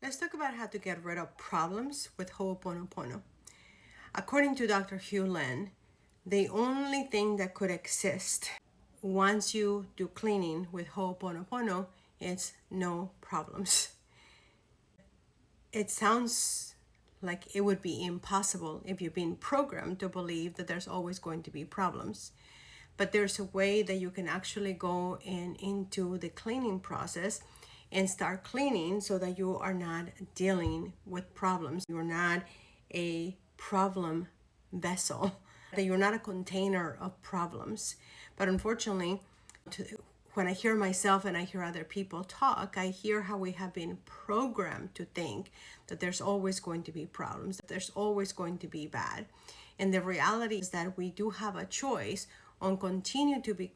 Let's talk about how to get rid of problems with Ho'oPonoPono. According to Dr. Hugh Len, the only thing that could exist once you do cleaning with Ho'oPonoPono is no problems. It sounds like it would be impossible if you've been programmed to believe that there's always going to be problems. But there's a way that you can actually go into the cleaning process and start cleaning so that you are not dealing with problems. You're not a problem vessel, that you're not a container of problems. But unfortunately, when I hear myself and I hear other people talk, I hear how we have been programmed to think that there's always going to be problems, that there's always going to be bad. And the reality is that we do have a choice on continue to be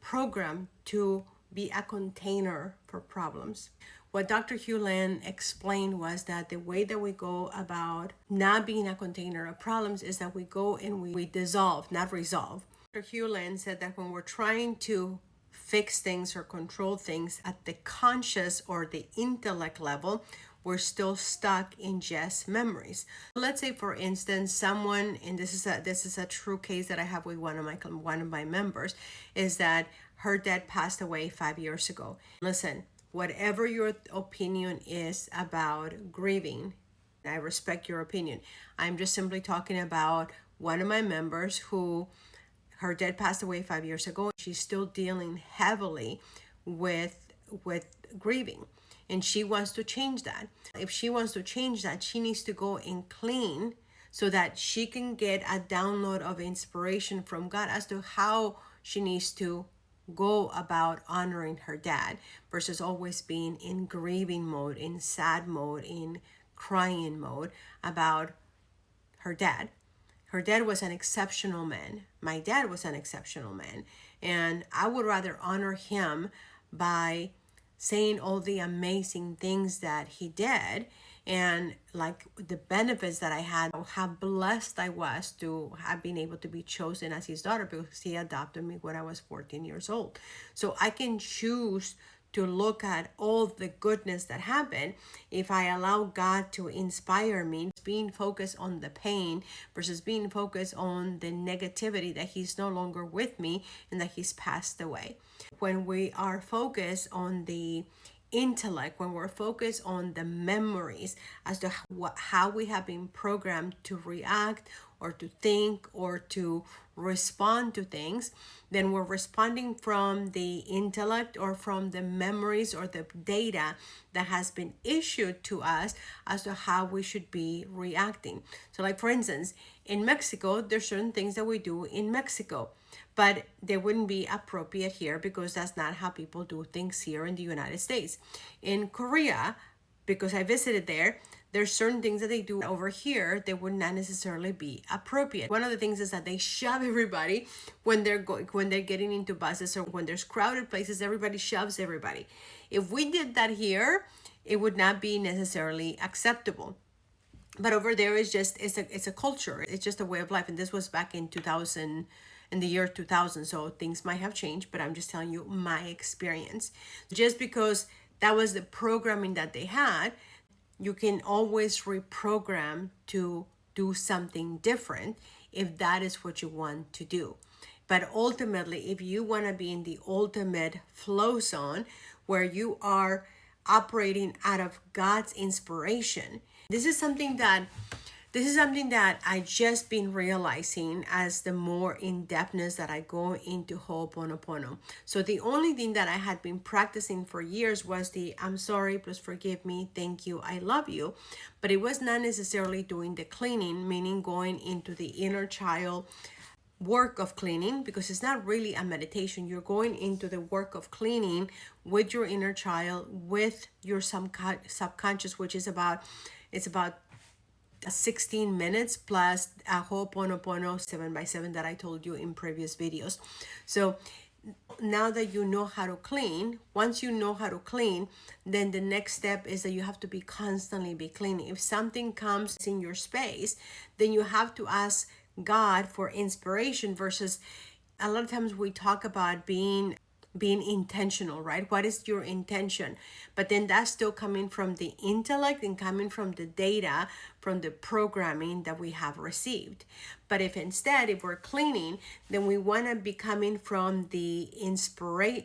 programmed to be a container for problems. What Dr. Hugh Len explained was that the way that we go about not being a container of problems is that we go and we dissolve, not resolve. Dr. Hugh Len said that when we're trying to fix things or control things at the conscious or the intellect level, we're still stuck in just memories. Let's say, for instance, someone, and this is a true case that I have with one of my members, is that her dad passed away 5 years ago. Listen, whatever your opinion is about grieving, I respect your opinion. I'm just simply talking about one of my members who her dad passed away 5 years ago. She's still dealing heavily with grieving, and she wants to change that. If she wants to change that, she needs to go and clean so that she can get a download of inspiration from God as to how she needs to go about honoring her dad versus always being in grieving mode, in sad mode, in crying mode about her dad. Her dad was an exceptional man. My dad was an exceptional man. And I would rather honor him by saying all the amazing things that he did and like the benefits that I had, how blessed I was to have been able to be chosen as his daughter because he adopted me when I was 14 years old. So I can choose to look at all the goodness that happened if I allow God to inspire me, being focused on the pain versus being focused on the negativity that he's no longer with me and that he's passed away. When we are focused on the intellect, when we're focused on the memories as to how we have been programmed to react or to think or to respond to things, then we're responding from the intellect or from the memories or the data that has been issued to us as to how we should be reacting. So like for instance, in Mexico, there's certain things that we do in Mexico, but they wouldn't be appropriate here because that's not how people do things here in the United States. In Korea, because I visited there, there's certain things that they do over here that would not necessarily be appropriate. One of the things is that they shove everybody when they're getting into buses or when there's crowded places. Everybody shoves everybody. If we did that here, it would not be necessarily acceptable. But over there is just it's a culture. It's just a way of life. And this was back in 2000, in the year 2000. So things might have changed, but I'm just telling you my experience. Just because that was the programming that they had, you can always reprogram to do something different if that is what you want to do. But ultimately, if you want to be in the ultimate flow zone where you are operating out of God's inspiration, this is something that I just been realizing as the more in-depthness that I go into Ho'oPonoPono. So the only thing that I had been practicing for years was the I'm sorry, please forgive me, thank you, I love you. But it was not necessarily doing the cleaning, meaning going into the inner child work of cleaning, because it's not really a meditation. You're going into the work of cleaning with your inner child, with your subconscious, which is about 16 minutes plus a Ho'oPonoPono 7x7 that I told you in previous videos. So now that you know how to clean, once you know how to clean, then the next step is that you have to be constantly be cleaning. If something comes in your space, then you have to ask God for inspiration versus a lot of times we talk about being being intentional, right? What is your intention? But then that's still coming from the intellect and coming from the data, from the programming that we have received. But if we're cleaning, then we want to be coming from the inspired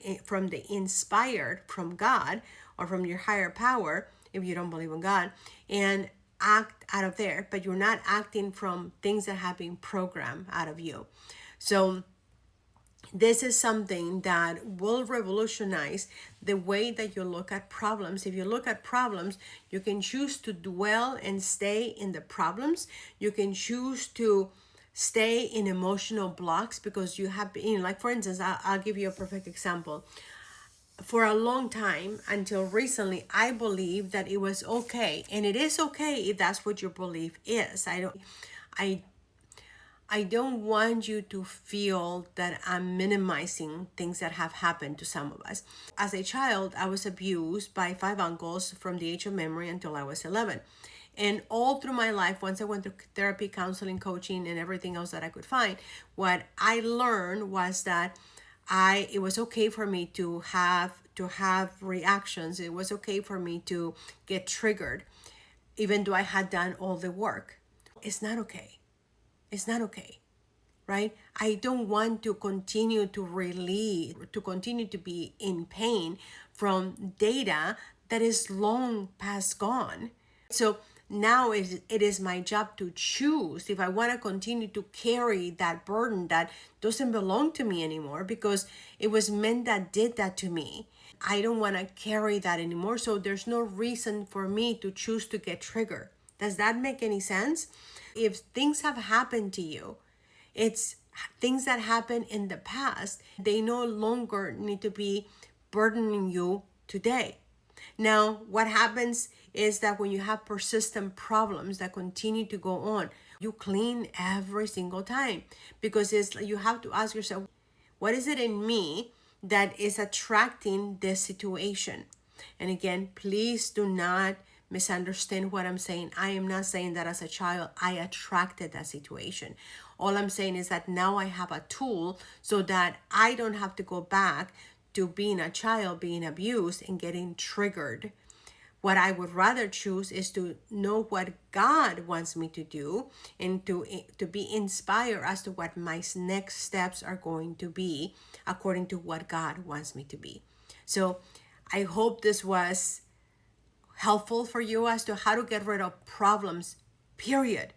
from God or from your higher power, if you don't believe in God, and act out of there. But you're not acting from things that have been programmed out of you. So this is something that will revolutionize the way that you look at problems. If you look at problems, you can choose to dwell and stay in the problems. You can choose to stay in emotional blocks because you have been, like for instance, I'll give you a perfect example. For a long time, until recently, I believed that it was okay, and it is okay if that's what your belief is. I I don't want you to feel that I'm minimizing things that have happened to some of us. As a child, I was abused by 5 uncles from the age of memory until I was 11. And all through my life, once I went through therapy, counseling, coaching, and everything else that I could find, what I learned was that it was okay for me to have reactions. It was okay for me to get triggered, even though I had done all the work. It's not okay. It's not okay, right? I don't want to continue to to continue to be in pain from data that is long past gone. So now it is my job to choose if I want to continue to carry that burden that doesn't belong to me anymore because it was men that did that to me. I don't want to carry that anymore. So there's no reason for me to choose to get triggered. Does that make any sense? If things have happened to you, it's things that happened in the past. They no longer need to be burdening you today. Now, what happens is that when you have persistent problems that continue to go on, you clean every single time because you have to ask yourself, what is it in me that is attracting this situation? And again, please do not misunderstand what I'm saying. I am not saying that as a child I attracted that situation. All I'm saying is that now I have a tool so that I don't have to go back to being a child, being abused, and getting triggered. What I would rather choose is to know what God wants me to do and to be inspired as to what my next steps are going to be according to what God wants me to be. So I hope this was helpful for you as to how to get rid of problems, period,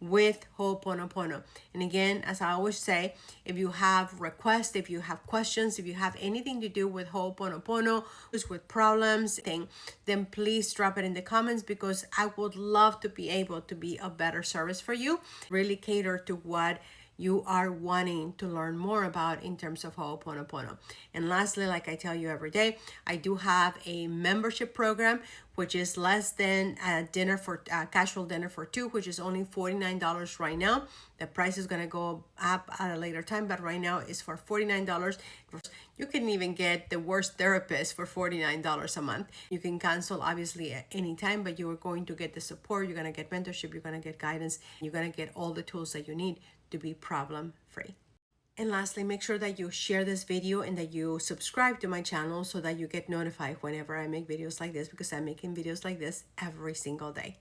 with Ho'oPonoPono. And again, as I always say, if you have requests, if you have questions, if you have anything to do with Ho'oPonoPono, with problems, then please drop it in the comments because I would love to be able to be a better service for you, really cater to what you are wanting to learn more about in terms of Ho'oPonoPono. And lastly, like I tell you every day, I do have a membership program, which is less than a casual dinner for two, which is only $49 right now. The price is going to go up at a later time, but right now it's for $49. You can even get the worst therapist for $49 a month. You can cancel obviously at any time, but you are going to get the support, you're going to get mentorship, you're going to get guidance, you're going to get all the tools that you need to be problem free. And lastly, make sure that you share this video and that you subscribe to my channel so that you get notified whenever I make videos like this, because I'm making videos like this every single day.